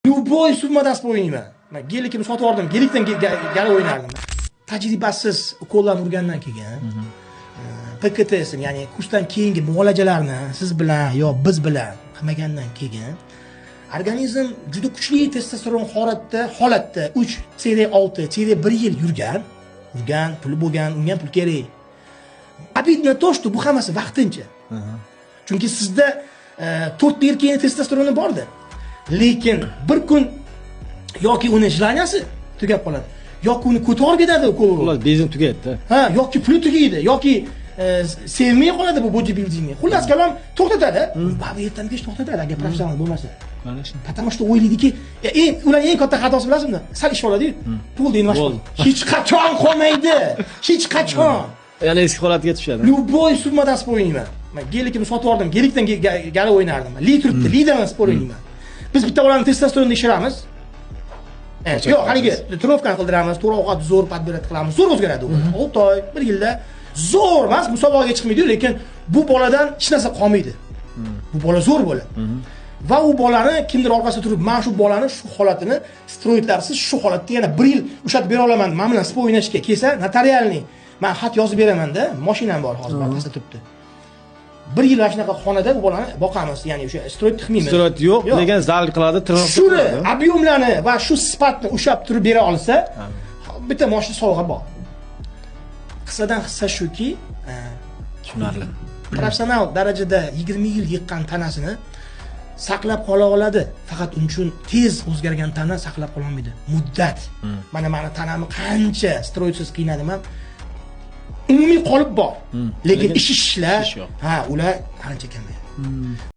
Любой summada sport o'ynayman. Men gelikimni sotib oldim. Gelikdan gala o'ynardim. Tajribasiz ukollarni urgandan keyin PKTS, ya'ni kursdan keyingi muolajalarni siz bilan yo biz bilan qilmagandan keyin organizm juda kuchli testosteron holatda 3, CD 6, CD 1 yil yurgan, puli bo'lgan, unga pul kerak. Обидно то, что bu hammasi vaqtincha. Chunki sizda 4 yil keyin testosteroni bordi. Lekin bir kun yoki uni jlaniyasi tugab qoladi, yoki uni ko'tarib ketadi ukol. Xullas bezin tugaydi. Ha, yoki puli tugaydi, yoki sevmay qoladi bu bodybuildingni. Xullas kalom to'xtatadi. Ba'zi ertaga to'xtatadi agar professional bo'lmasa. Потому что o'ylaydiki, ular eng katta xatosi bilasizmi? Sal ish oladi-yu, bo'ldi endi boshqa. Hech qachon qolmaydi. Hech qachon. Yana eski holatiga tushadi. Любой summada sport o'ynayman. Men gelikimni sotib oldim. Gelikdan gala o'ynardim. Li turibdi, lidan sport o'ynayman. Biz bitta bolani testosteronini tekshiramiz. Yo'q, haligi trenovkani qildiramiz, to'g'ri ovqat zo'r podbirat qilamiz. Zo'r o'zgaradi u. 6 oy, 1 yilda zo'r emas, musobaqaga chiqmaydi, lekin bu boladan hech narsa qolmaydi. Bu bola zo'r bo'ladi. Va u bolani kimdir orqasida turib, men shu bolani shu holatini steroidlarsiz shu holatda yana 1 yil ushatib bera olaman. Men bilan sport o'ynashga kelsa, notarialniy men xat yozib beraman-da, mashinam bor hozir, pastda turibdi. 1 yil mana shunaqa xonada bu bolani boqamiz, ya'ni o'sha steroid tixmaymiz. Steroid yo'q, lekin zal qiladi, trenovka qiladi. Shuni ob'yomlarni va shu sifatni ushlab turib bera olsa, bitta mashina sovg'a bor. Qissadan hissa shuki, tushunarli. Professional darajada 20 yil yiqqan tanasini saqlab qola oladi. Faqat uning uchun tez o'zgargan tana saqlab qola olmaydi. Muddat. Mana meni tanamni qancha steroidsiz qiynadim ham umumiy qolib bor. Lekin ishlar, ular qancha kamayadi.